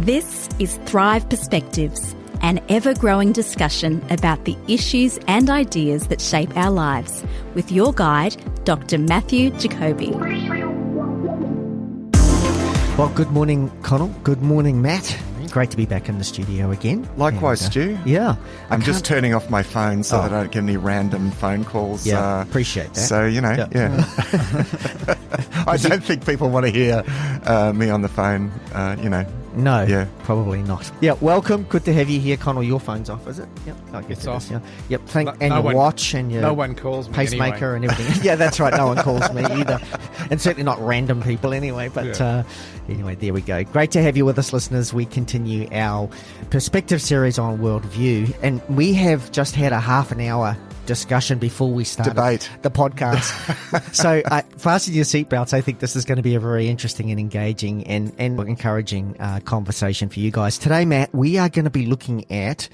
This is Thrive Perspectives, an ever-growing discussion about the issues and ideas that shape our lives, with your guide, Dr. Matthew Jacoby. Well, good morning, Connell. Good morning, Matt. Great to be back in the studio again. Likewise, Stu. Yeah. I'm just turning off my phone so that I don't get any random phone calls. Yeah, appreciate that. So, yeah. I don't think people want to hear me on the phone, No, Yeah. probably not. Yeah, welcome. Good to have you here, Connell. Your phone's off, is it? Yep. I guess It's off. Yeah. Yep. Your one, watch and your no one calls me pacemaker anyway. and everything. Yeah, that's right. No one calls me either. And certainly not random people anyway. But anyway, there we go. Great to have you with us, listeners. We continue our perspective series on Worldview. And we have just had a half an hour discussion before we started Debate. the podcast. So fasten your seatbelts. I think this is going to be a very interesting and engaging and encouraging conversation for you guys. Today, Matt, we are going to be looking at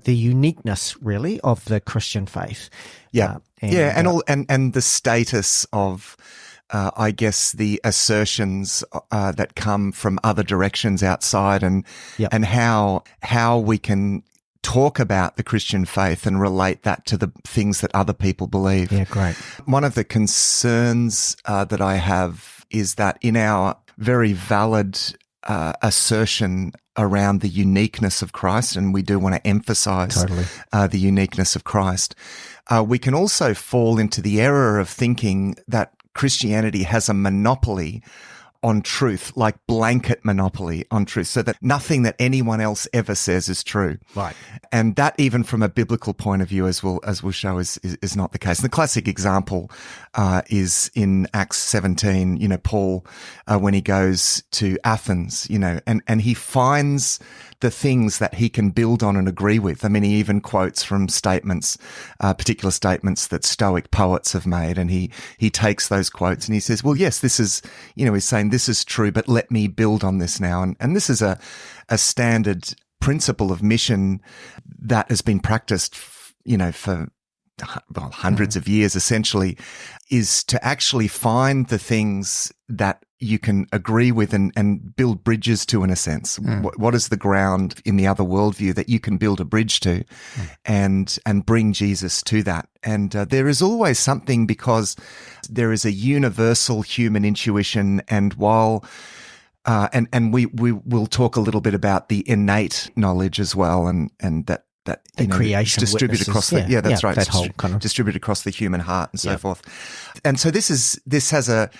the uniqueness, really, of the Christian faith. And the status of, I guess, the assertions that come from other directions outside, and how we can talk about the Christian faith and relate that to the things that other people believe. Yeah, great. One of the concerns that I have is that in our very valid assertion around the uniqueness of Christ, and we do want to emphasize the uniqueness of Christ, we can also fall into the error of thinking that Christianity has a monopoly on truth, like blanket monopoly on truth, so that nothing that anyone else ever says is true. Right. And that, even from a biblical point of view, as we'll show, is not the case. And the classic example is in Acts 17, Paul, when he goes to Athens, and he finds the things that he can build on and agree with. I mean, he even quotes from statements, particular statements that Stoic poets have made, and he takes those quotes and he says, well, yes, this is, he's saying this is true, but let me build on this now. And this is a standard principle of mission that has been practiced, for hundreds of years, essentially, is to actually find the things that you can agree with and build bridges to, in a sense. What is the ground in the other worldview that you can build a bridge to and bring Jesus to that? And there is always something, because there is a universal human intuition, and while we will talk a little bit about the innate knowledge as well, and that the creation distributed across that whole kind of distributed across the human heart and so forth. And so this has a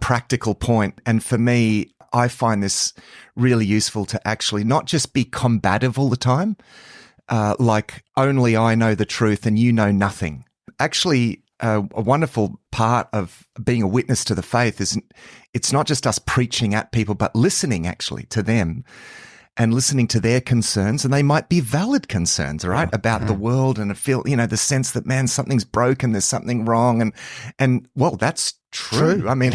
practical point, and for me, I find this really useful to actually not just be combative all the time, like only I know the truth and you know nothing. Actually, a wonderful part of being a witness to the faith is it's not just us preaching at people, but listening actually to them and listening to their concerns, and they might be valid concerns, right, about the world, and feel, the sense that, man, something's broken, there's something wrong, and well, that's true. I mean,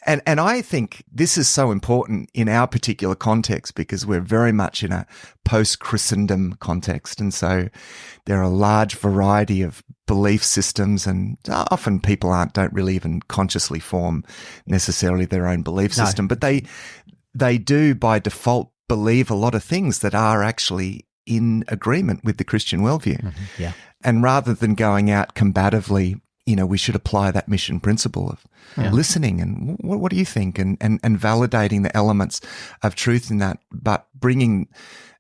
and I think this is so important in our particular context, because we're very much in a post-Christendom context, and so there are a large variety of belief systems, and often people don't really even consciously form necessarily their own belief system, but they do by default believe a lot of things that are actually in agreement with the Christian worldview. Yeah. And rather than going out combatively, we should apply that mission principle of listening and what do you think, and validating the elements of truth in that, but bringing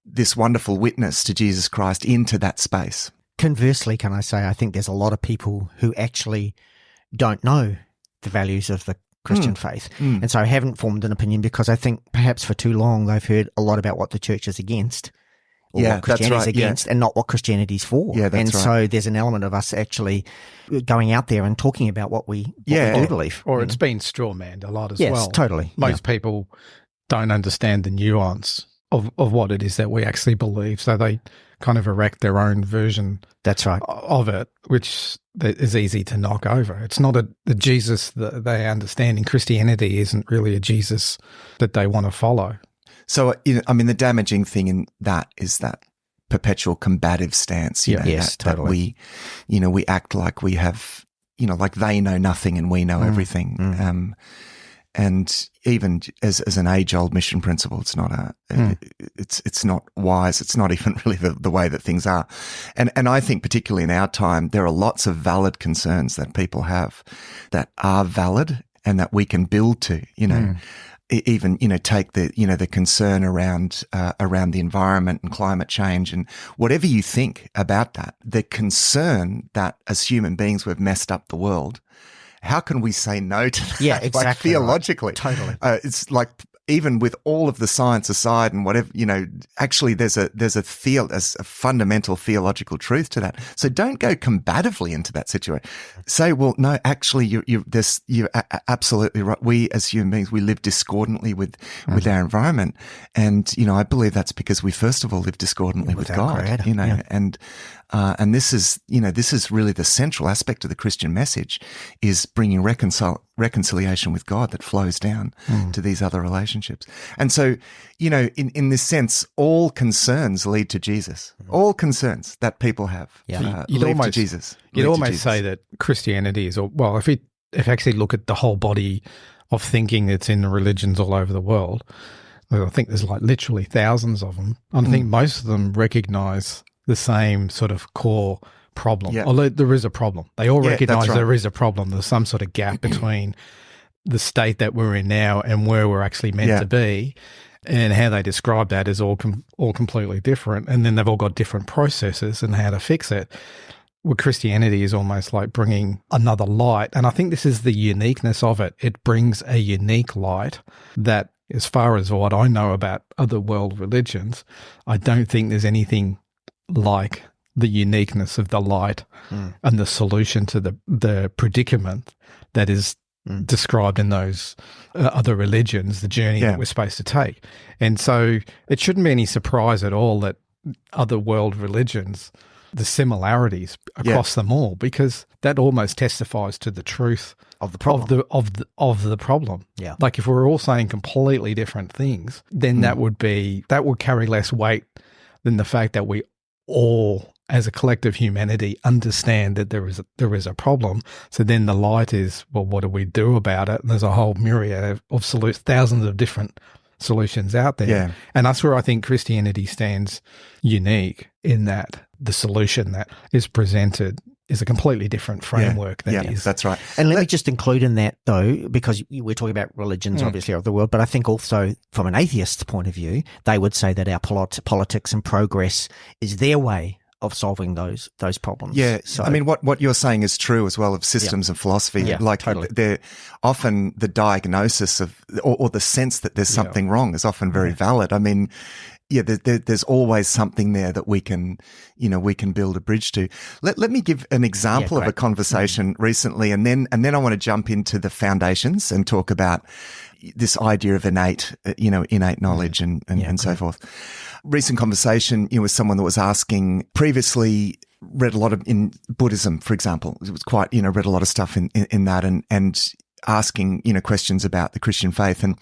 this wonderful witness to Jesus Christ into that space. Conversely, can I say, I think there's a lot of people who actually don't know the values of the Christian faith. And so I haven't formed an opinion, because I think perhaps for too long they've heard a lot about what the church is against, or what Christianity is against, and not what Christianity is for. Yeah, that's and so there's an element of us actually going out there and talking about what we do believe. Or it's been straw-manned a lot as well. Yes, totally. Most people don't understand the nuance of what it is that we actually believe, so they kind of erect their own version of it, which is easy to knock over. It's not the Jesus that they understand in Christianity isn't really a Jesus that they want to follow. So, the damaging thing in that is that perpetual combative stance, that we act like we have, like they know nothing and we know everything. And even as an age-old mission principle, it's not it's not wise. It's not even really the way that things are. And I think particularly in our time, there are lots of valid concerns that people have that are valid and that we can build to, even, take the concern around the environment and climate change and whatever you think about that, the concern that as human beings we've messed up the world. How can we say no to that? Yeah, exactly. Like theologically. Right. Totally. It's like, even with all of the science aside and whatever, actually there's a fundamental theological truth to that. So don't go combatively into that situation. Say, well, no, actually you're absolutely right. We as human beings, we live discordantly with our environment. And, I believe that's because we first of all live discordantly with God, Creator. and this is really the central aspect of the Christian message, is bringing reconciliation with God that flows down to these other relationships. And so, in this sense, all concerns lead to Jesus. All concerns that people have lead to Jesus. You'd almost say that Christianity is, if you actually look at the whole body of thinking that's in the religions all over the world, I think there's like literally thousands of them. I think most of them recognize the same sort of core problem. Yeah. Although there is a problem. They all recognize there is a problem. There's some sort of gap between the state that we're in now and where we're actually meant to be, and how they describe that is all completely different. And then they've all got different processes and how to fix it. Well, Christianity is almost like bringing another light. And I think this is the uniqueness of it. It brings a unique light that, as far as what I know about other world religions, I don't think there's anything like the uniqueness of the light and the solution to the predicament that is described in those other religions, the journey that we're supposed to take. And so it shouldn't be any surprise at all that other world religions, the similarities across them all, because that almost testifies to the truth of the problem. Of the problem. Yeah. Like if we're all saying completely different things, then that would carry less weight than the fact that we all, as a collective humanity, understand that there is a problem. So then the light is, well, what do we do about it? And there's a whole myriad of thousands of different solutions out there. Yeah. And that's where I think Christianity stands unique, in that the solution that is presented is a completely different framework than is. That's right. And let me just include in that, though, because we're talking about religions, obviously, of the world, but I think also from an atheist's point of view, they would say that our politics and progress is their way of solving those problems. Yeah. So, I mean, what you're saying is true as well of systems and philosophy. Yeah, like totally. they're often the diagnosis of, or the sense that there's something wrong is often very valid. I mean, there's always something there that we can build a bridge to. Let me give an example of a conversation recently, and then I want to jump into the foundations and talk about this idea of innate knowledge and so forth. Recent conversation, with someone that was asking, previously read a lot of in Buddhism, for example. It was quite, read a lot of stuff in that and asking, questions about the Christian faith. And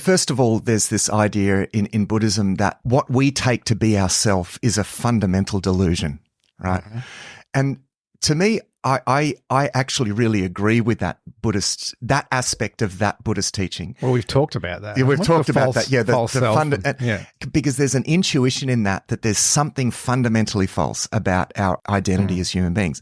first of all, there's this idea in Buddhism that what we take to be ourself is a fundamental delusion, right? Mm-hmm. And to me, I actually really agree with that aspect of that Buddhist teaching. Well, we've talked about that. Yeah, we've talked about that. Yeah, the because there's an intuition in that there's something fundamentally false about our identity as human beings.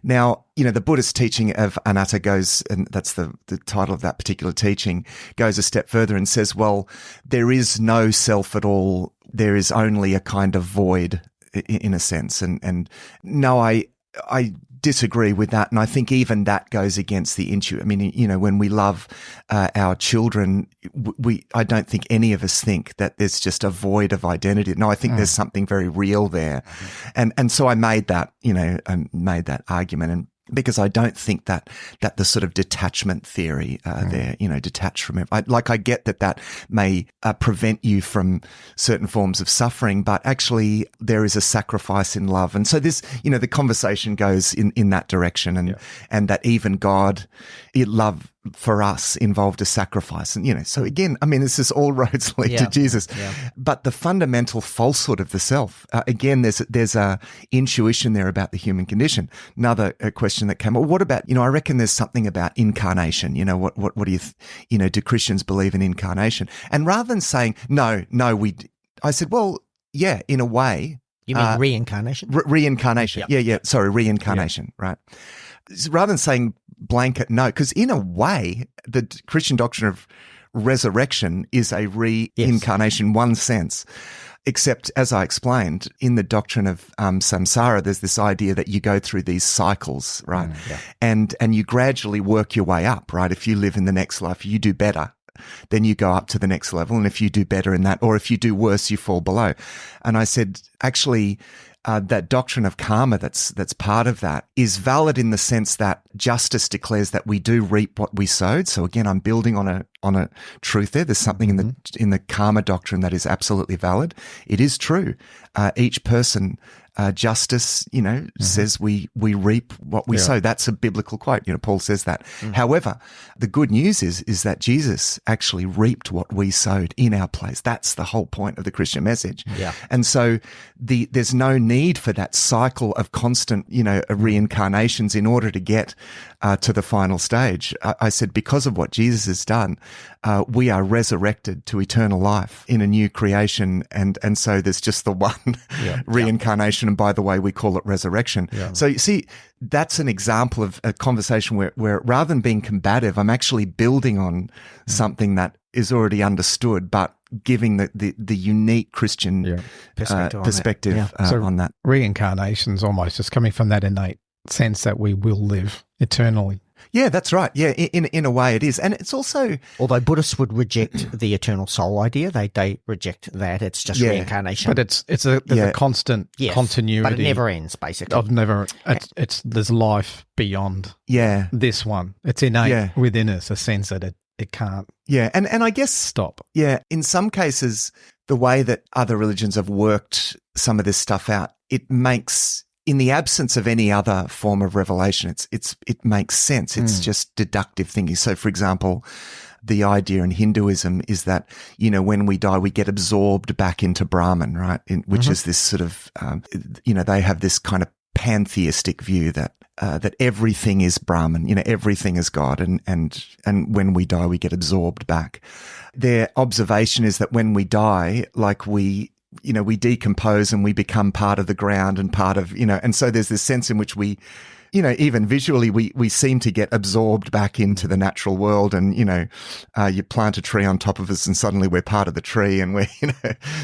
Now, the Buddhist teaching of anatta goes, and that's the title of that particular teaching, goes a step further and says, well, there is no self at all. There is only a kind of void in a sense. And no, I disagree with that. And I think even that goes against the intuition. I mean, when we love our children, I don't think any of us think that there's just a void of identity. No, I think there's something very real there. And so I made that, argument. And because I don't think that the sort of detachment theory there, detached from it. I get that may prevent you from certain forms of suffering, but actually there is a sacrifice in love. And so this, the conversation goes in that direction, and that even God, love for us involved a sacrifice. And, so again, I mean, this is all roads lead to Jesus. Yeah. But the fundamental falsehood of the self, again, there's a intuition there about the human condition. Another question that came up, what about, I reckon there's something about incarnation. What do you, do Christians believe in incarnation? And rather than saying, no, I said, well, yeah, in a way. You mean reincarnation? Reincarnation. Yep. Yeah. Sorry, reincarnation, right? Rather than saying blanket no, because in a way, the Christian doctrine of resurrection is a reincarnation, one sense. Except, as I explained, in the doctrine of samsara, there's this idea that you go through these cycles, right? And you gradually work your way up, right? If you live in the next life, you do better, then you go up to the next level. And if you do better in that, or if you do worse, you fall below. And I said, actually, that doctrine of karma that's part of that is valid in the sense that justice declares that we do reap what we sowed. So again, I'm building on a truth there. There's something in the karma doctrine that is absolutely valid. It is true. Each person, justice, says we reap what we sow. That's a biblical quote. Paul says that. However, the good news is that Jesus actually reaped what we sowed in our place. That's the whole point of the Christian message. Yeah. And so there's no need for that cycle of constant, reincarnations in order to get to the final stage. I said, because of what Jesus has done, we are resurrected to eternal life in a new creation. And so there's just the one reincarnation. And by the way, we call it resurrection. Yeah. So you see, that's an example of a conversation where rather than being combative, I'm actually building on something that is already understood, but giving the unique Christian perspective on that. Reincarnation's almost just coming from that innate sense that we will live eternally. Yeah, that's right. Yeah, in a way it is. And it's also... Although Buddhists would reject the eternal soul idea, they reject that. It's just reincarnation. But there's a constant continuity. But it never ends, basically. There's life beyond this one. It's innate within us, a sense that it can't and I guess stop. Yeah, in some cases, the way that other religions have worked some of this stuff out, it makes... In the absence of any other form of revelation, it makes sense. It's just deductive thinking. So, for example, the idea in Hinduism is that, when we die, we get absorbed back into Brahman, right? Which is this sort of, they have this kind of pantheistic view that everything is Brahman, everything is God, and when we die, we get absorbed back. Their observation is that when we die, like we decompose and we become part of the ground and part of, and so there's this sense in which we, even visually, we seem to get absorbed back into the natural world and, you plant a tree on top of us and suddenly we're part of the tree and we're,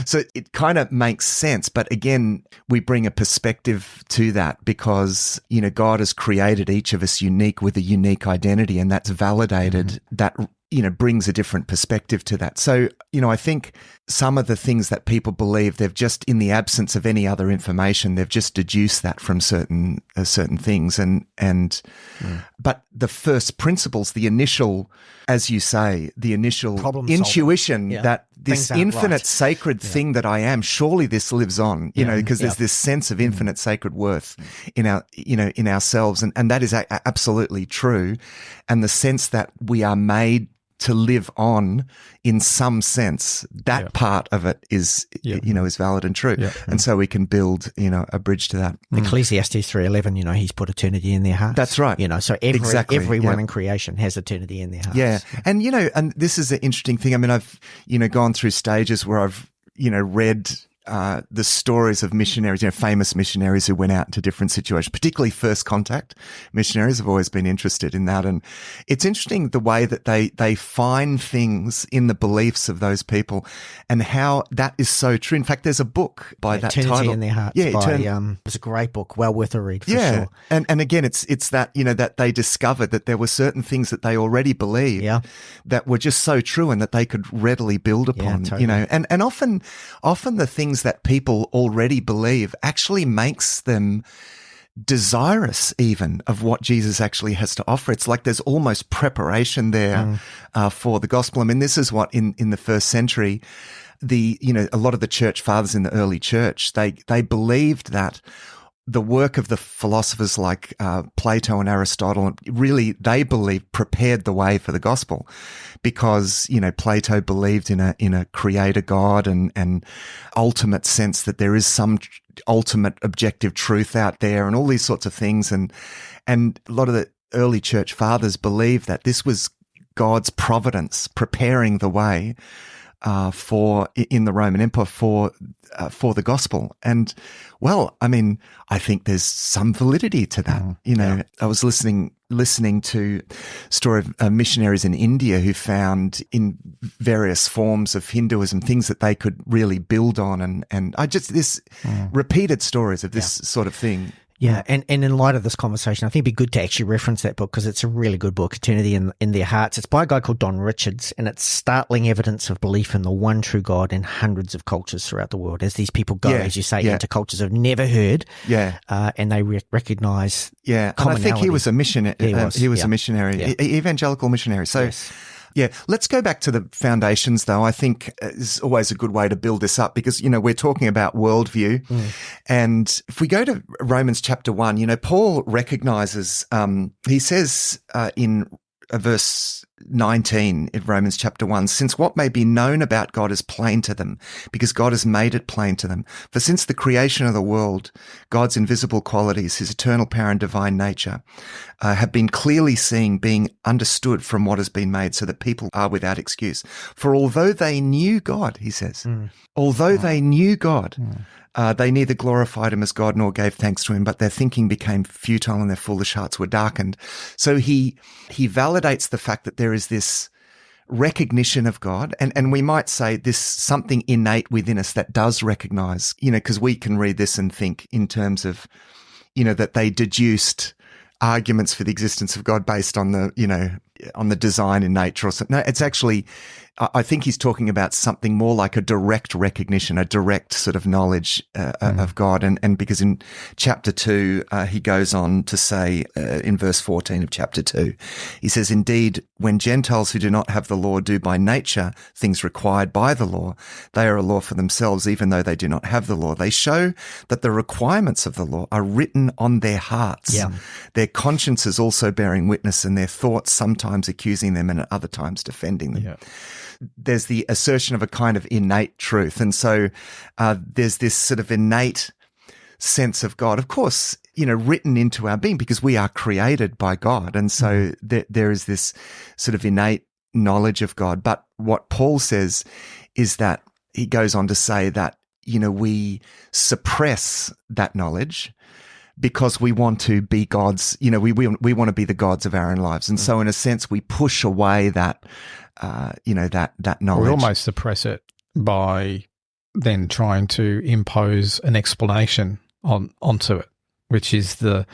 so it kind of makes sense. But again, we bring a perspective to that because, God has created each of us unique with a unique identity, and that's validated that, brings a different perspective to that. So, I think some of the things that people believe, they've just, in the absence of any other information, they've just deduced that from certain things. But the first principles, the initial, as you say, the initial problem intuition that this infinite sacred thing that I am, surely this lives on, because there's this sense of infinite sacred worth in our, in ourselves. And that is absolutely true. And the sense that we are made to live on in some sense, that part of it is, is valid and true. Yeah. And so we can build, a bridge to that. Ecclesiastes 3:11, he's put eternity in their hearts. That's right. So everyone in creation has eternity in their hearts. Yeah. And, and this is an interesting thing. I mean, I've, gone through stages where I've, read the stories of missionaries, famous missionaries who went out into different situations, particularly first contact missionaries. Have always been interested in that. And it's interesting the way that they find things in the beliefs of those people and how that is so true. In fact, there's a book by that title. Eternity in Their Hearts. It's a great book, well worth a read for sure. And again, it's that, that they discovered that there were certain things that they already believed that were just so true and that they could readily build upon, and often the things that people already believe actually makes them desirous even of what Jesus actually has to offer. It's like there's almost preparation there for the gospel. I mean, this is what in the first century, a lot of the church fathers in the early church, they believed that the work of the philosophers like Plato and Aristotle, really, they believe prepared the way for the gospel, because, you know, Plato believed in a creator God and ultimate sense that there is some ultimate objective truth out there and all these sorts of things. And a lot of the early church fathers believed that this was God's providence preparing the way in the Roman Empire for the gospel. And, well, I mean, I think there's some validity to that. You know, I was listening to story of missionaries in India who found in various forms of Hinduism things that they could really build on, and I just repeated stories of this sort of thing. Yeah, and in light of this conversation, I think it'd be good to actually reference that book because it's a really good book, Eternity in Their Hearts. It's by a guy called Don Richards, and it's startling evidence of belief in the one true God in hundreds of cultures throughout the world. As these people go, as you say, into cultures they've never heard, and they recognise and I think he was a missionary. He was a missionary, evangelical missionary. So. Yes. Yeah, let's go back to the foundations, though. I think is always a good way to build this up because, you know, we're talking about worldview. And if we go to Romans chapter 1, you know, Paul recognizes, he says in verse 19 in Romans chapter 1, since what may be known about God is plain to them, because God has made it plain to them. For since the creation of the world, God's invisible qualities, his eternal power and divine nature, have been clearly seen, being understood from what has been made, so that people are without excuse. For although they knew God, he says, although they knew God, they neither glorified him as God nor gave thanks to him, but their thinking became futile and their foolish hearts were darkened. So he validates the fact that there is this recognition of God, and we might say this something innate within us that does recognize, you know, because we can read this and think in terms of, you know, that they deduced arguments for the existence of God based on the, you know, on the design in nature or something. No, it's actually, I think he's talking about something more like a direct recognition, a direct sort of knowledge of God. And because in chapter 2, he goes on to say in verse 14 of chapter 2, he says, indeed, when Gentiles who do not have the law do by nature things required by the law, they are a law for themselves, even though they do not have the law. They show that the requirements of the law are written on their hearts, their consciences also bearing witness, and their thoughts sometimes accusing them and at other times defending them. There's the assertion of a kind of innate truth. And so there's this sort of innate sense of God, of course, you know, written into our being because we are created by God. And so there is this sort of innate knowledge of God. But what Paul says is that he goes on to say that, you know, we suppress that knowledge because we want to be gods, you know, we want to be the gods of our own lives. And so in a sense, we push away that, you know, that knowledge. We almost suppress it by then trying to impose an explanation onto it, which is our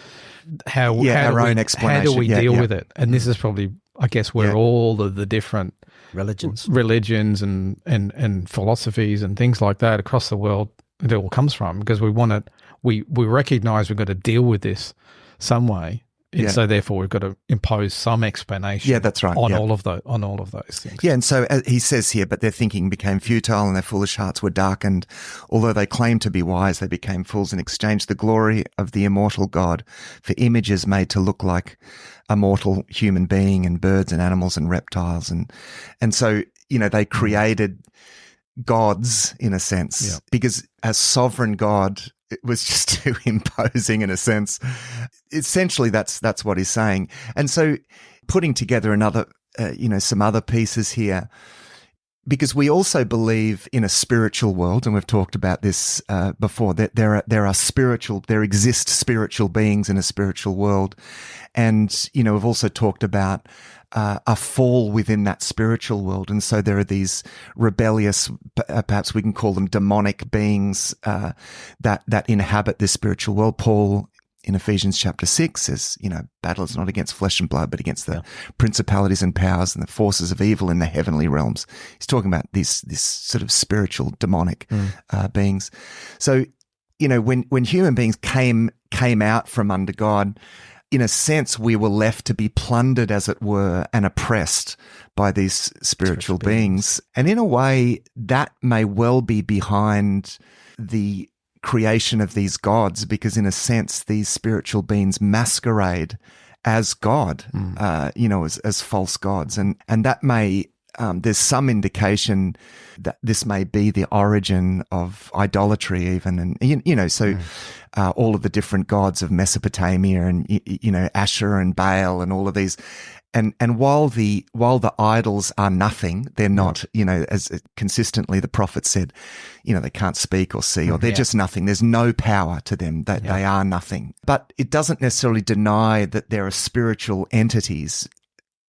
own explanation. How do we deal with it? And this is probably, I guess, where all of the different religions and philosophies and things like that across the world, it all comes from, because we want it. We recognize we've got to deal with this some way, and so therefore we've got to impose some explanation. Yeah, that's right. On all of those things. Yeah, and so he says here, but their thinking became futile and their foolish hearts were darkened. Although they claimed to be wise, they became fools and exchanged the glory of the immortal God for images made to look like a mortal human being and birds and animals and reptiles, and so, you know, they created gods in a sense because as sovereign God, it was just too imposing in a sense. Essentially, that's what he's saying. And so putting together another, you know, some other pieces here, because we also believe in a spiritual world, and we've talked about this before, that there exist spiritual beings in a spiritual world. And, you know, we've also talked about a fall within that spiritual world. And so there are these rebellious, perhaps we can call them demonic beings that inhabit this spiritual world. Paul in Ephesians chapter 6 says, you know, battle is not against flesh and blood, but against the principalities and powers and the forces of evil in the heavenly realms. He's talking about this sort of spiritual demonic beings. So, you know, when human beings came out from under God, in a sense, we were left to be plundered, as it were, and oppressed by these spiritual beings. And in a way, that may well be behind the creation of these gods, because in a sense, these spiritual beings masquerade as God, as false gods. And that may, there's some indication that this may be the origin of idolatry even. And, all of the different gods of Mesopotamia and, Asher and Baal and all of these. And while the idols are nothing, they're not, as consistently the prophet said, they can't speak or see, or they're just nothing. There's no power to them, that they are nothing. But it doesn't necessarily deny that there are spiritual entities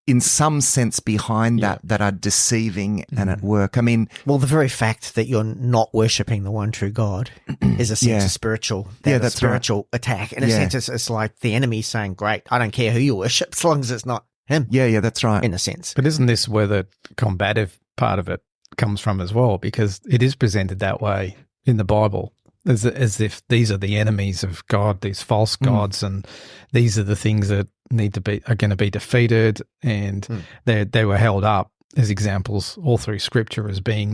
in some sense behind that are deceiving and at work. I mean, well, the very fact that you're not worshipping the one true God is a sense of spiritual, that's spiritual attack. In a sense, it's like the enemy saying, "Great, I don't care who you worship, as long as it's not him." Yeah, that's right. In a sense, but isn't this where the combative part of it comes from as well? Because it is presented that way in the Bible, as if these are the enemies of God, these false gods, and these are the things that are going to be defeated, and they were held up as examples all through Scripture as being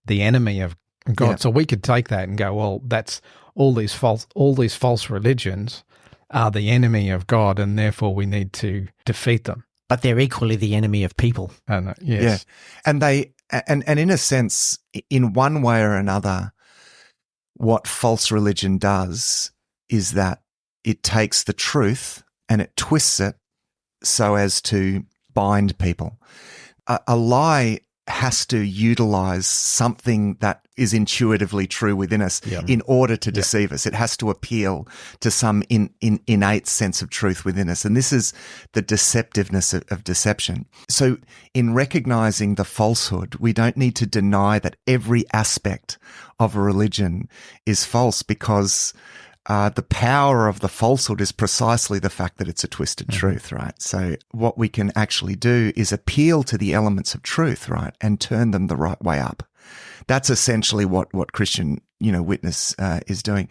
the enemy of God. Yeah. So we could take that and go, well, that's all these false religions are the enemy of God, and therefore we need to defeat them. But they're equally the enemy of people. Yes. Yeah, and in a sense, in one way or another, what false religion does is that it takes the truth and it twists it so as to bind people. A lie has to utilize something that is intuitively true within us in order to deceive us. It has to appeal to some innate sense of truth within us. And this is the deceptiveness of deception. So in recognizing the falsehood, we don't need to deny that every aspect of a religion is false, because the power of the falsehood is precisely the fact that it's a twisted truth, right? So what we can actually do is appeal to the elements of truth, right, and turn them the right way up. That's essentially what Christian, witness is doing,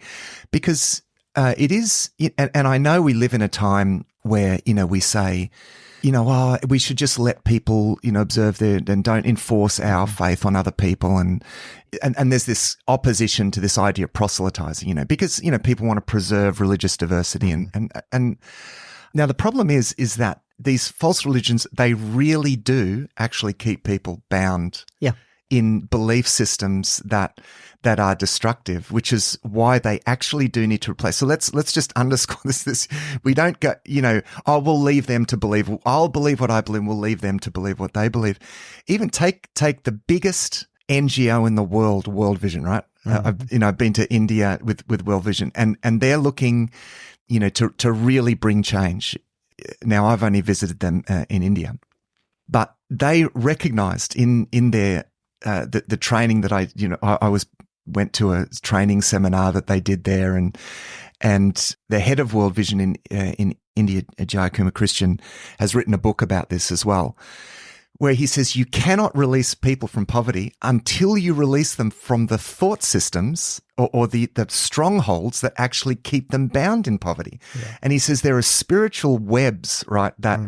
because it is, and I know we live in a time where we say, we should just let people, observe and don't enforce our faith on other people. And there's this opposition to this idea of proselytizing, because, people want to preserve religious diversity. And now the problem is that these false religions, they really do actually keep people bound in belief systems that are destructive, which is why they actually do need to replace. So let's just underscore this. We don't go, we'll leave them to believe. I'll believe what I believe. We'll leave them to believe what they believe. Even take the biggest NGO in the world, World Vision, right? I've been to India with World Vision, and they're looking, to really bring change. Now, I've only visited them in India, but they recognized in their the training that I went to a training seminar that they did there, and the head of World Vision in India, Jayakumar Christian, has written a book about this as well, where he says you cannot release people from poverty until you release them from the thought systems or the strongholds that actually keep them bound in poverty. Yeah. And he says there are spiritual webs, right, that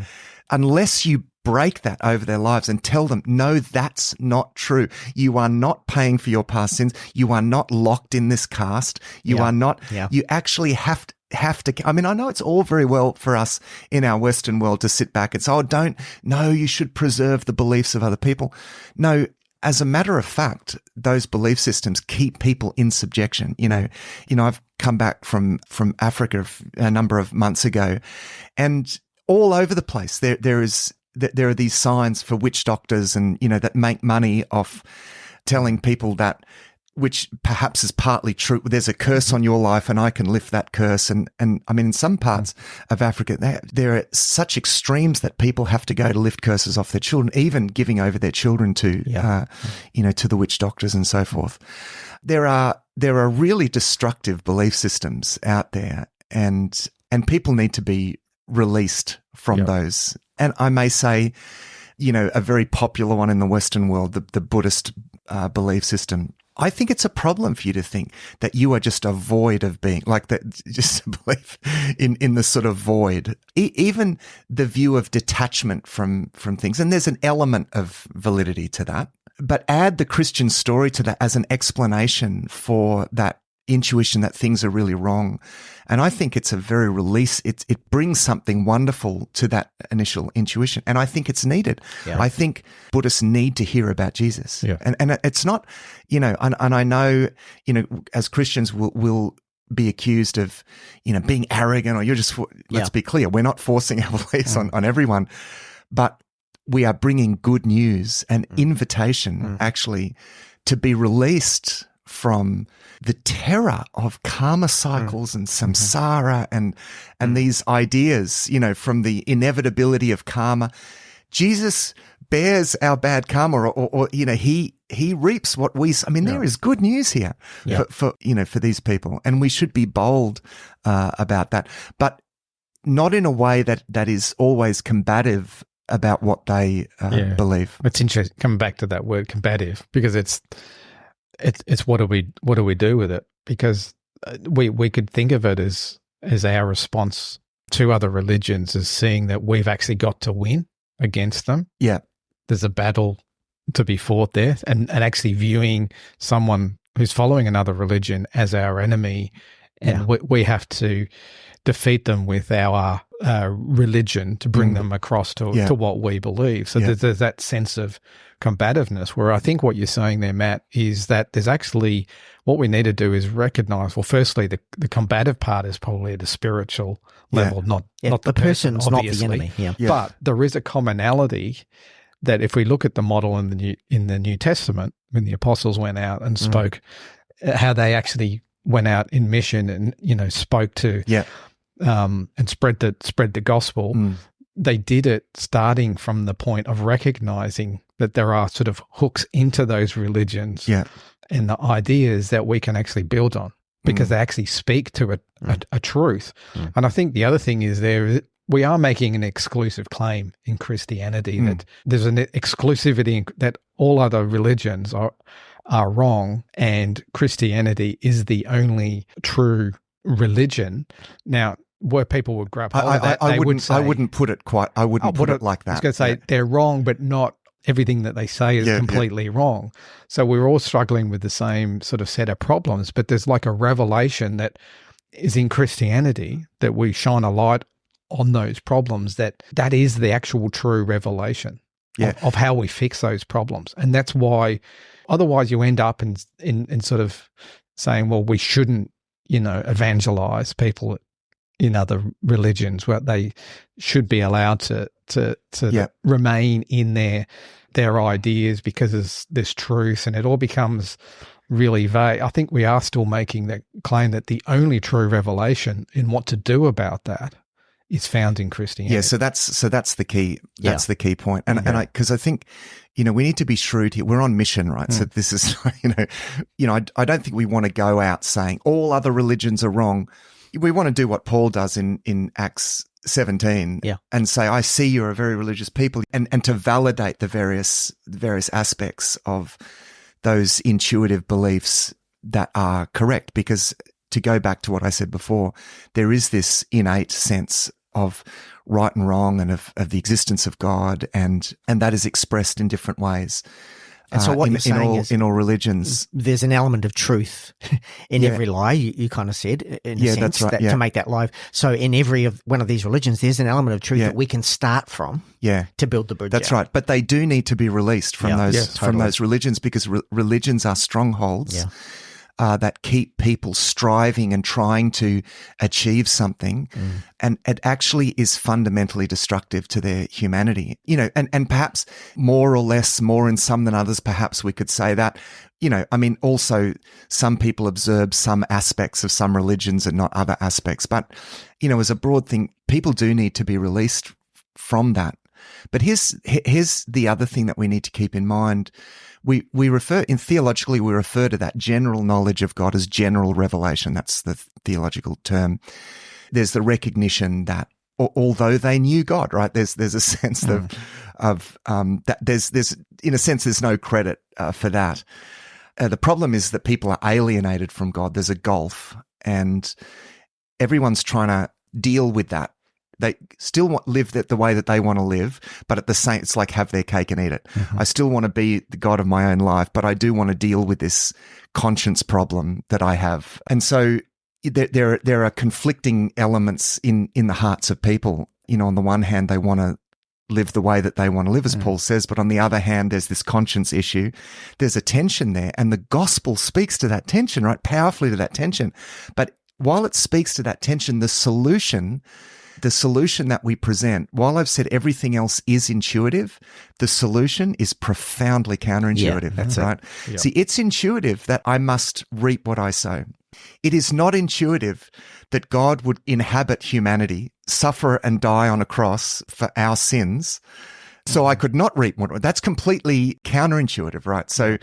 unless you break that over their lives and tell them, no, that's not true. You are not paying for your past sins. You are not locked in this caste. You are not, you actually have to, I mean, I know it's all very well for us in our Western world to sit back and say, you should preserve the beliefs of other people. No, as a matter of fact, those belief systems keep people in subjection. I've come back from Africa a number of months ago, and all over the place there are these signs for witch doctors and, that make money off telling people that, which perhaps is partly true. There's a curse on your life and I can lift that curse. And I mean, in some parts of Africa, there are such extremes that people have to go to lift curses off their children, even giving over their children to, to the witch doctors and so forth. There are really destructive belief systems out there, and people need to be released from those. And I may say, a very popular one in the Western world, the Buddhist belief system. I think it's a problem for you to think that you are just a void of being, like that, just a belief in the sort of void. Even the view of detachment from things, and there's an element of validity to that. But add the Christian story to that as an explanation for that intuition that things are really wrong. And I think it's a very it brings something wonderful to that initial intuition. And I think it's needed. Yeah. I think Buddhists need to hear about Jesus. Yeah. And it's not, and I know, as Christians we'll be accused of, being arrogant, or you're just, let's be clear, we're not forcing our beliefs on everyone, but we are bringing good news and invitation actually to be released from the terror of karma cycles and samsara and these ideas, from the inevitability of karma. Jesus bears our bad karma, or he reaps what we. I mean, there is good news here for these people, and we should be bold about that, but not in a way that is always combative about what they believe. It's interesting coming back to that word combative, because it's what do we do with it? Because we could think of it as our response to other religions, as seeing that we've actually got to win against them. Yeah. There's a battle to be fought there, and actually viewing someone who's following another religion as our enemy, and we have to defeat them with our religion to bring them across to what we believe. So there's that sense of combativeness, where I think what you're saying there, Matt, is that there's actually, what we need to do is recognize, well, firstly, the combative part is probably at a spiritual level, not the person's obviously, not the enemy. Yeah. But there is a commonality that if we look at the model in the New Testament, when the apostles went out and spoke, how they actually went out in mission and spoke to and spread the gospel. They did it starting from the point of recognizing that there are sort of hooks into those religions and the ideas that we can actually build on, because they actually speak to a truth. And I think the other thing is we are making an exclusive claim in Christianity that there's an exclusivity that all other religions are wrong, and Christianity is the only true religion. Now, where people would grab hold of that, I wouldn't put it like that. I was going to say they're wrong, but not everything that they say is completely wrong. So we're all struggling with the same sort of set of problems, but there's like a revelation that is in Christianity that we shine a light on those problems, that is the actual true revelation of how we fix those problems. And that's why otherwise you end up in sort of saying, well, we shouldn't, evangelize people in other religions, where they should be allowed to remain in their ideas because there's truth, and it all becomes really vague. I think we are still making the claim that the only true revelation in what to do about that is found in Christianity. Yeah, so that's the key. That's the key point. And because I think, we need to be shrewd here. We're on mission, right? So this is, I don't think we want to go out saying all other religions are wrong. We want to do what Paul does in Acts 17 and say, I see you're a very religious people, and to validate the various aspects of those intuitive beliefs that are correct. Because to go back to what I said before, there is this innate sense of right and wrong, and of the existence of God, and that is expressed in different ways. And so what you're saying is, in all religions, there's an element of truth in every lie. You kind of said, in a sense, that's right, to make that live. So in every one of these religions, there's an element of truth that we can start from to build the bridge. That's right. But they do need to be released from those religions, because religions are strongholds that keep people striving and trying to achieve something. And it actually is fundamentally destructive to their humanity, and perhaps more or less, more in some than others, perhaps we could say that, also some people observe some aspects of some religions and not other aspects. But, as a broad thing, people do need to be released from that. But here's the other thing that we need to keep in mind. We refer to that general knowledge of God as general revelation. That's the theological term. There's the recognition that although they knew God, right? There's a sense of that there's in a sense there's no credit for that. The problem is that people are alienated from God. There's a gulf, and everyone's trying to deal with that they still live the way that they want to live, but at the same, it's like have their cake and eat it. Mm-hmm. I still want to be the God of my own life, but I do want to deal with this conscience problem that I have. And so there are conflicting elements in the hearts of people. You know, on the one hand, they want to live the way that they want to live, as Paul says, but on the other hand, there's this conscience issue. There's a tension there, and the gospel speaks to that tension, right? Powerfully to that tension. But while it speaks to that tension, the solution that we present, while I've said everything else is intuitive, the solution is profoundly counterintuitive. Yeah, that's right. Yep. See, it's intuitive that I must reap what I sow. It is not intuitive that God would inhabit humanity, suffer and die on a cross for our sins, so I could not reap what. That's completely counterintuitive, right? So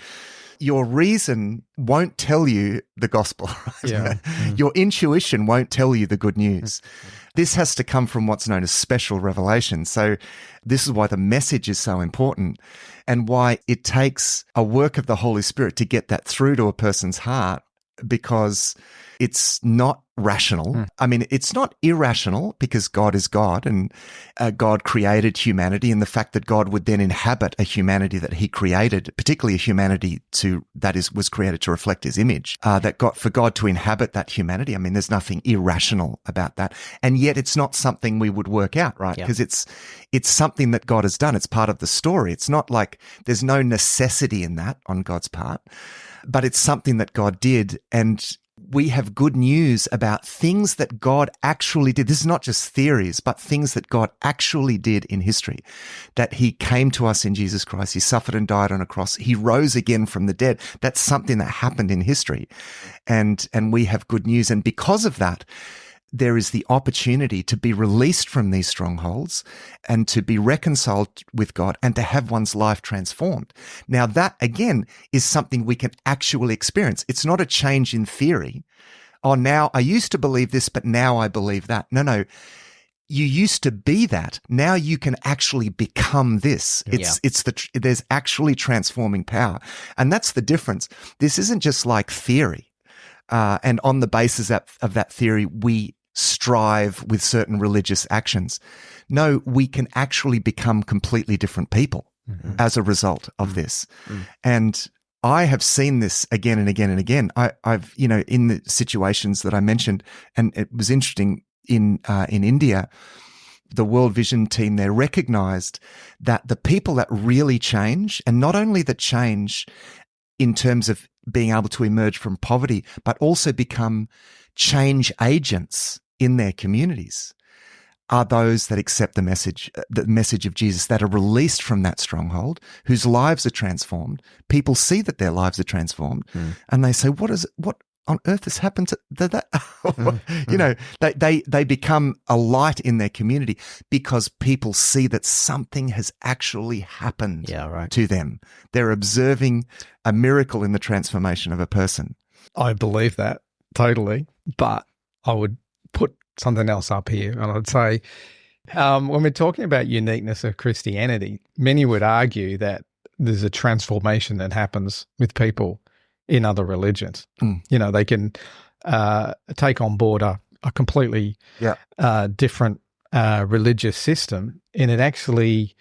your reason won't tell you the gospel. Right? Yeah. Your intuition won't tell you the good news. This has to come from what's known as special revelation. So this is why the message is so important and why it takes a work of the Holy Spirit to get that through to a person's heart, because it's not rational. I mean, it's not irrational, because God is God, and God created humanity, and the fact that God would then inhabit a humanity that he created, particularly a humanity was created to reflect his image, for God to inhabit that humanity. I mean, there's nothing irrational about that. And yet it's not something we would work out, right? Because it's something that God has done. It's part of the story. It's not like there's no necessity in that on God's part, but it's something that God did. And we have good news about things that God actually did. This is not just theories, but things that God actually did in history, that he came to us in Jesus Christ. He suffered and died on a cross. He rose again from the dead. That's something that happened in history. And we have good news. And because of that, there is the opportunity to be released from these strongholds and to be reconciled with God and to have one's life transformed. Now, that, again, is something we can actually experience. It's not a change in theory. Oh, now I used to believe this, but now I believe that. No. You used to be that. Now you can actually become this. There's actually transforming power. And that's the difference. This isn't just like theory. And on the basis of that theory, we strive with certain religious actions. No, we can actually become completely different people as a result of this. And I have seen this again and again and again. I've, in the situations that I mentioned, and it was interesting in India, the World Vision team there recognized that the people that really change, and not only that change in terms of being able to emerge from poverty, but also become change agents in their communities, are those that accept the message of Jesus, that are released from that stronghold, whose lives are transformed. People see that their lives are transformed, and they say, what on earth has happened to that? They become a light in their community because people see that something has actually happened to them. They're observing a miracle in the transformation of a person. I believe that totally, but I would put something else up here, and I'd say when we're talking about uniqueness of Christianity, many would argue that there's a transformation that happens with people in other religions. They can take on board a completely different religious system, and it actually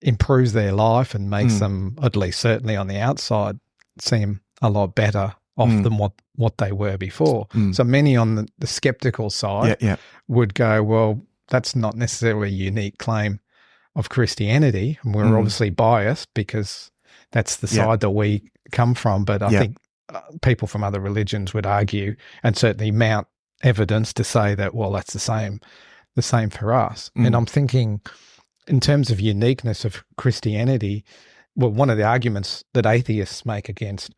improves their life and makes them, at least certainly on the outside, seem a lot better off than what they were before. So many on the skeptical side would go, well, that's not necessarily a unique claim of Christianity. And we're obviously biased because that's the side that we come from. But I think people from other religions would argue and certainly mount evidence to say that, well, that's the same for us. And I'm thinking in terms of uniqueness of Christianity, well, one of the arguments that atheists make against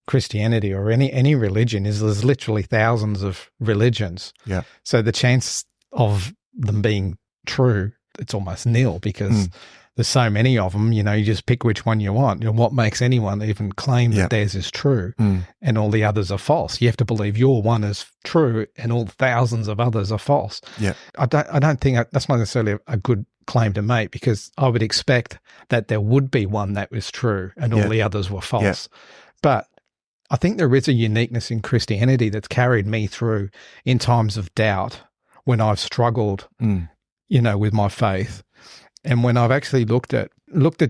Christianity or any religion is there's literally thousands of religions. Yeah. So the chance of them being true, it's almost nil because there's so many of them, you just pick which one you want. What makes anyone even claim that theirs is true and all the others are false? You have to believe your one is true and all thousands of others are false. Yeah. I don't think that's not necessarily a good claim to make, because I would expect that there would be one that was true and all the others were false. But I think there is a uniqueness in Christianity that's carried me through in times of doubt when I've struggled with my faith. And when I've actually looked at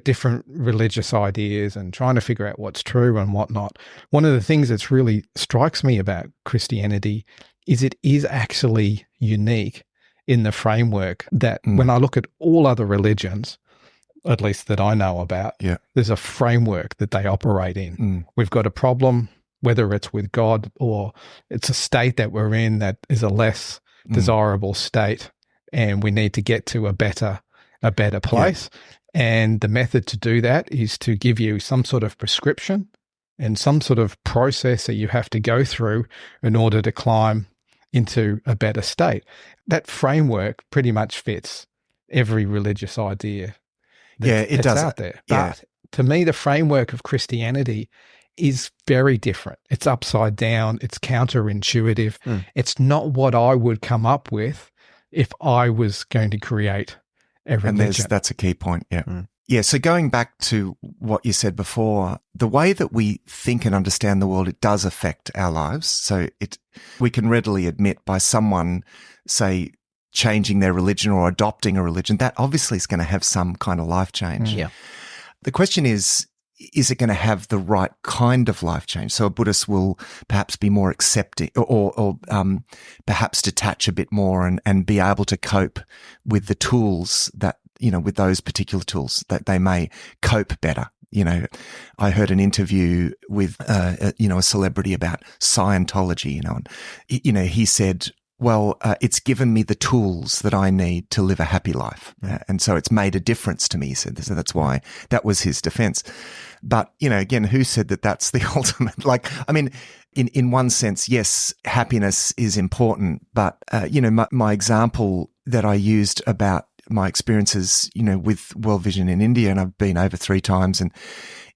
different religious ideas and trying to figure out what's true and whatnot, one of the things that's really strikes me about Christianity is it is actually unique in the framework that when I look at all other religions, at least that I know about, there's a framework that they operate in. We've got a problem, whether it's with God or it's a state that we're in that is a less desirable state, and we need to get to a better place. And the method to do that is to give you some sort of prescription and some sort of process that you have to go through in order to climb into a better state. That framework pretty much fits every religious idea that's out there. But to me, the framework of Christianity is very different. It's upside down. It's counterintuitive. It's not what I would come up with if I was going to create a religion. And that's a key point, Yeah, so going back to what you said before, the way that we think and understand the world, it does affect our lives. So we can readily admit by someone, say, changing their religion or adopting a religion, that obviously is going to have some kind of life change. Yeah. The question is it going to have the right kind of life change? So a Buddhist will perhaps be more accepting or perhaps detach a bit more and be able to cope with the tools that, with those particular tools, that they may cope better. I heard an interview with, a celebrity about Scientology, and, he said, well, it's given me the tools that I need to live a happy life. And so it's made a difference to me, he said. So that's why that was his defense. But, again, who said that that's the ultimate? In one sense, yes, happiness is important. But, my example that I used about my experiences, with World Vision in India, and I've been over 3 times, and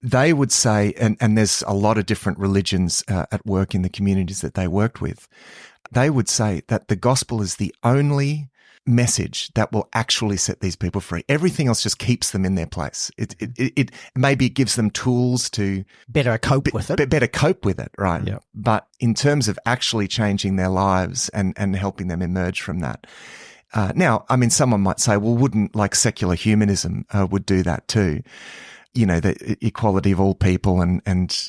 they would say, and there's a lot of different religions at work in the communities that they worked with, they would say that the gospel is the only message that will actually set these people free. Everything else just keeps them in their place. It maybe it gives them tools to better cope with it. Better cope with it, right? Yeah. But in terms of actually changing their lives and helping them emerge from that. Now, someone might say, well, wouldn't secular humanism would do that too? The equality of all people and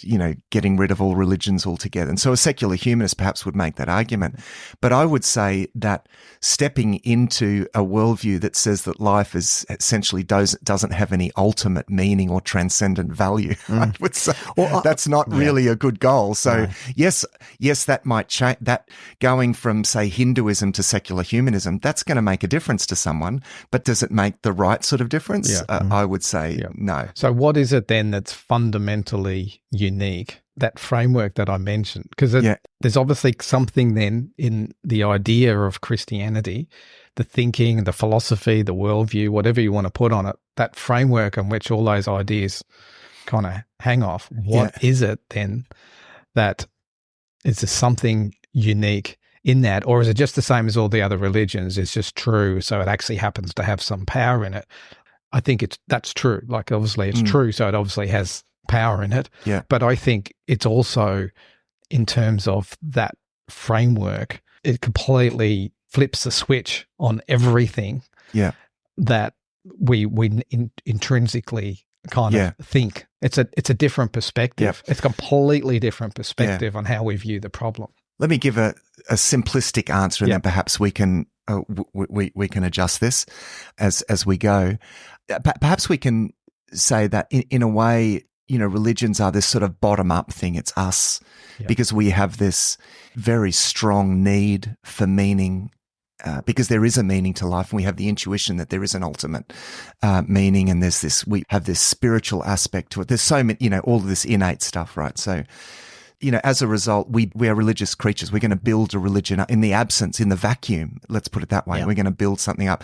getting rid of all religions altogether. And so a secular humanist perhaps would make that argument. But I would say that stepping into a worldview that says that life is essentially doesn't have any ultimate meaning or transcendent value, I would say that's not really a good goal. So yes, that might change. That going from, say, Hinduism to secular humanism, that's going to make a difference to someone. But does it make the right sort of difference? I would say no. So what is it then that's fundamentally unique, that framework that I mentioned? Because there's obviously something then in the idea of Christianity, the thinking, the philosophy, the worldview, whatever you want to put on it, that framework on which all those ideas kind of hang off. What is it then that is there something unique in that? Or is it just the same as all the other religions? It's just true, so it actually happens to have some power in it. I think that's true. Obviously it's true, so it obviously has power in it. Yeah. But I think it's also, in terms of that framework, it completely flips the switch on everything that we intrinsically kind of think. It's a different perspective. It's a completely different perspective on how we view the problem. Let me give a simplistic answer, and then perhaps we can we can adjust this as we go. Perhaps we can say that in a way, religions are this sort of bottom-up thing. It's us, because we have this very strong need for meaning, because there is a meaning to life, and we have the intuition that there is an ultimate meaning, and we have this spiritual aspect to it. There's so many, all of this innate stuff, right? So, as a result, we are religious creatures. We're going to build a religion in the vacuum. Let's put it that way. We're going to build something up,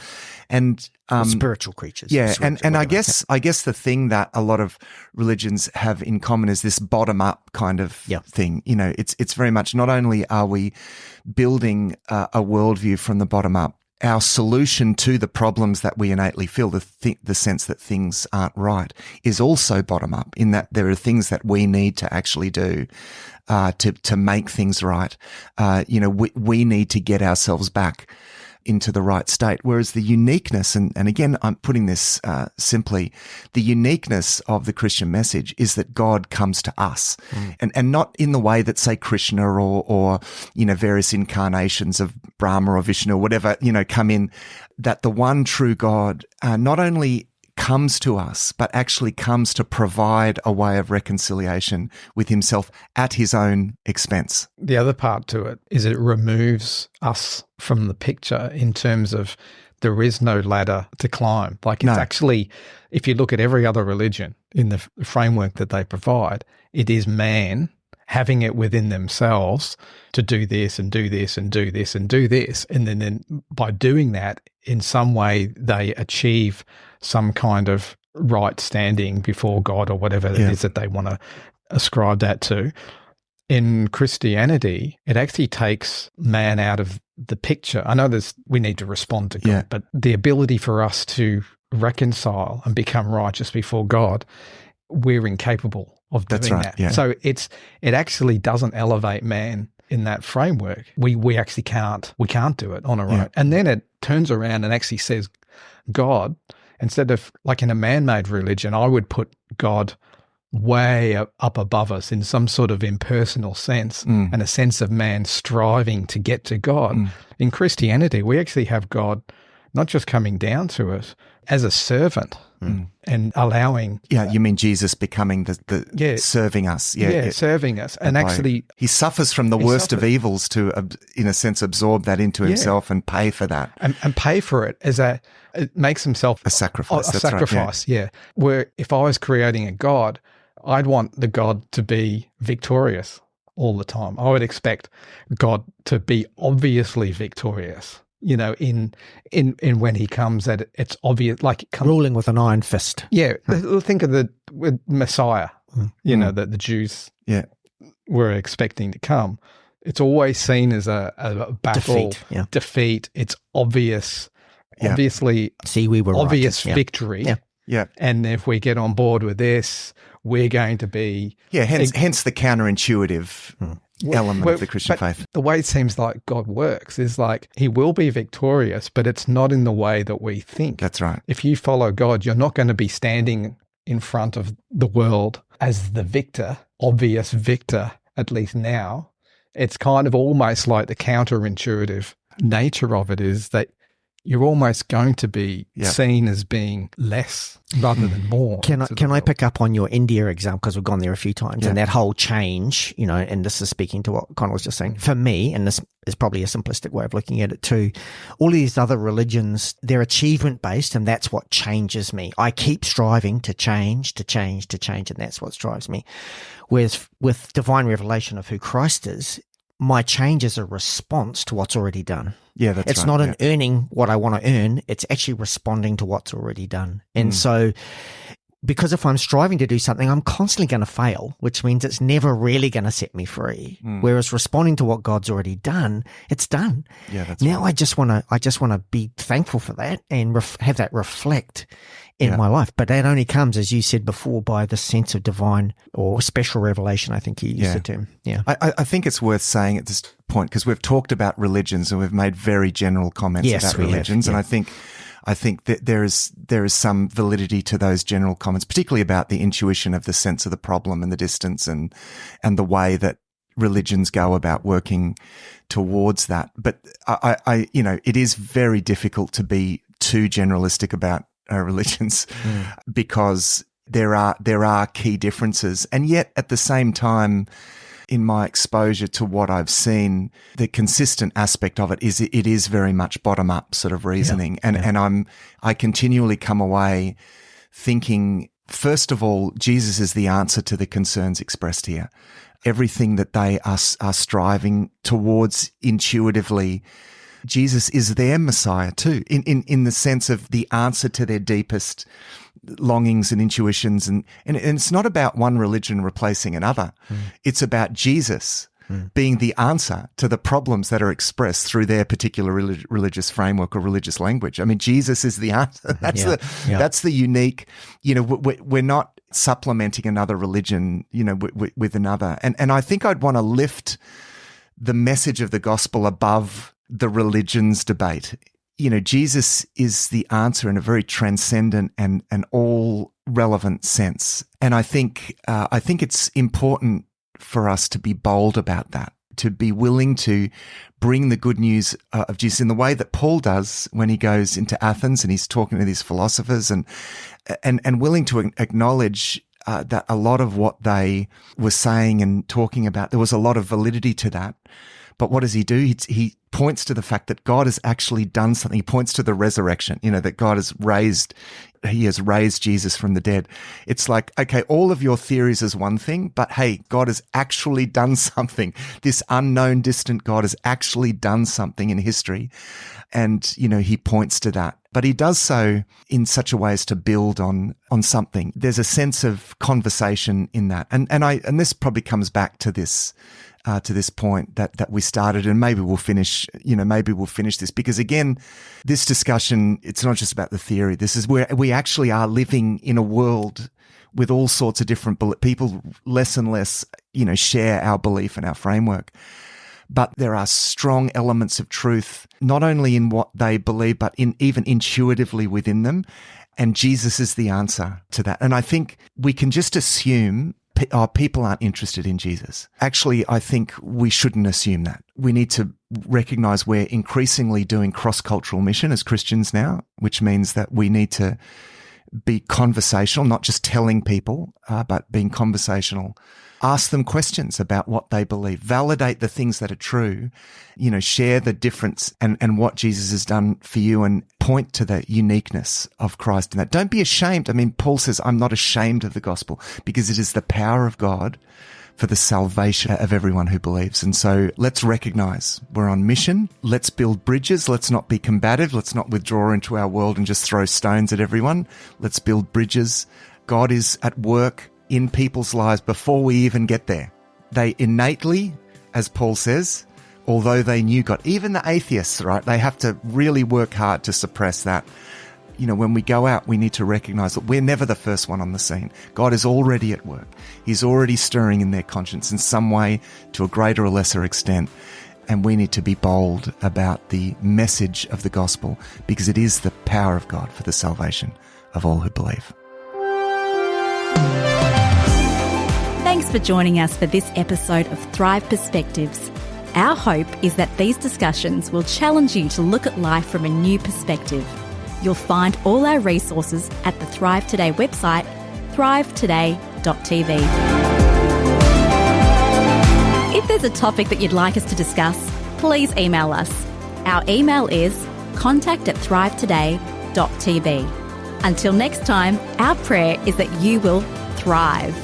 and spiritual creatures. And I guess the thing that a lot of religions have in common is this bottom up kind of thing. It's very much, not only are we building a worldview from the bottom up, our solution to the problems that we innately feel, the sense that things aren't right, is also bottom up, in that there are things that we need to actually do to make things right. We need to get ourselves back into the right state. Whereas the uniqueness, and again, I'm putting this simply, the uniqueness of the Christian message is that God comes to us, and not in the way that, say, Krishna or various incarnations of Brahma or Vishnu or whatever, come in, that the one true God not only comes to us, but actually comes to provide a way of reconciliation with himself at his own expense. The other part to it is it removes us from the picture in terms of there is no ladder to climb. Like it's actually, if you look at every other religion in the framework that they provide, it is man having it within themselves to do this and do this and do this and do this. And then by doing that, in some way, they achieve some kind of right standing before God or whatever it is that they want to ascribe that to. In Christianity, it actually takes man out of the picture. I know we need to respond to God, but the ability for us to reconcile and become righteous before God, we're incapable of doing that. Yeah. So it actually doesn't elevate man in that framework. We actually can't do it on our own. And then it turns around and actually says God, instead of like in a man-made religion, I would put God way up above us in some sort of impersonal sense and a sense of man striving to get to God. In Christianity, we actually have God not just coming down to us as a servant and allowing. Yeah, you mean Jesus becoming the serving us. Serving us. And actually, he suffers from the worst of evils to, in a sense, absorb that into himself and pay for that. And pay for it it makes himself a sacrifice. A sacrifice, right, Where if I was creating a God, I'd want the God to be victorious all the time. I would expect God to be obviously victorious. In when he comes, that it's obvious, like it comes, ruling with an iron fist. Yeah, think of with Messiah. That the Jews were expecting to come. It's always seen as a battle, defeat. It's obvious, obviously. See, we were obvious right. victory. Yeah. And if we get on board with this, we're going to be hence the counterintuitive element of the Christian faith. The way it seems like God works is like he will be victorious, but it's not in the way that we think. That's right. If you follow God, you're not going to be standing in front of the world as the victor, obvious victor, at least now. It's kind of almost like the counterintuitive nature of it is that you're almost going to be seen as being less rather than more. Can I pick up on your India example, because we've gone there a few times, and that whole change, and this is speaking to what Connor was just saying. For me, and this is probably a simplistic way of looking at it too, all of these other religions, they're achievement-based, and that's what changes me. I keep striving to change, and that's what drives me. Whereas with divine revelation of who Christ is, my change is a response to what's already done. Yeah, that's It's not an earning what I want to earn. It's actually responding to what's already done. And so, because if I'm striving to do something, I'm constantly going to fail, which means it's never really going to set me free. Whereas responding to what God's already done, it's done. Yeah, that's now I just want to be thankful for that and have that reflect in my life. But that only comes, as you said before, by the sense of divine or special revelation, I think you used the term. Yeah. I think it's worth saying at this point, because we've talked about religions and we've made very general comments about religions. Have, and I think that there is some validity to those general comments, particularly about the intuition of the sense of the problem and the distance and the way that religions go about working towards that. But I it is very difficult to be too generalistic about religions because there are key differences, and yet at the same time, in my exposure to what I've seen, the consistent aspect of it is very much bottom up sort of reasoning, and I continually come away thinking, first of all, Jesus is the answer to the concerns expressed here. Everything that they are striving towards intuitively, Jesus is their Messiah too, in the sense of the answer to their deepest longings and intuitions. And it's not about one religion replacing another. It's about Jesus being the answer to the problems that are expressed through their particular religious framework or religious language. I mean, Jesus is the answer. That's the unique, we're not supplementing another religion, with another. And I think I'd want to lift the message of the gospel above the religions debate Jesus is the answer in a very transcendent and all relevant sense. And I think it's important for us to be bold about that, to be willing to bring the good news of Jesus in the way that Paul does when he goes into Athens and he's talking to these philosophers, and willing to acknowledge that a lot of what they were saying and talking about, there was a lot of validity to that. But what does he do? He points to the fact that God has actually done something. He points to the resurrection, that God he has raised Jesus from the dead. It's like, okay, all of your theories is one thing, but hey, God has actually done something. This unknown, distant God has actually done something in history. And, he points to that. But he does so in such a way as to build on something. There's a sense of conversation in that. And this probably comes back to this point that we started, and maybe we'll finish this, because again, this discussion, it's not just about the theory. This is where we actually are living in a world with all sorts of different people, less and less, share our belief and our framework. But there are strong elements of truth, not only in what they believe, but even intuitively within them. And Jesus is the answer to that. And I think we can just assume people aren't interested in Jesus. Actually, I think we shouldn't assume that. We need to recognize we're increasingly doing cross-cultural mission as Christians now, which means that we need to be conversational, not just telling people, but being conversational. Ask them questions about what they believe. Validate the things that are true. Share the difference and what Jesus has done for you, and point to the uniqueness of Christ in that. Don't be ashamed. I mean, Paul says, I'm not ashamed of the gospel, because it is the power of God for the salvation of everyone who believes. And so let's recognize we're on mission. Let's build bridges. Let's not be combative. Let's not withdraw into our world and just throw stones at everyone. Let's build bridges. God is at work in people's lives before we even get there. They innately, as Paul says, although they knew God, even the atheists, right? They have to really work hard to suppress that. When we go out, we need to recognize that we're never the first one on the scene. God is already at work. He's already stirring in their conscience in some way, to a greater or lesser extent. And we need to be bold about the message of the gospel, because it is the power of God for the salvation of all who believe. Thanks for joining us for this episode of Thrive Perspectives. Our hope is that these discussions will challenge you to look at life from a new perspective. You'll find all our resources at the Thrive Today website, thrivetoday.tv. If there's a topic that you'd like us to discuss, please email us. Our email is contact@thrivetoday.tv. Until next time, our prayer is that you will thrive.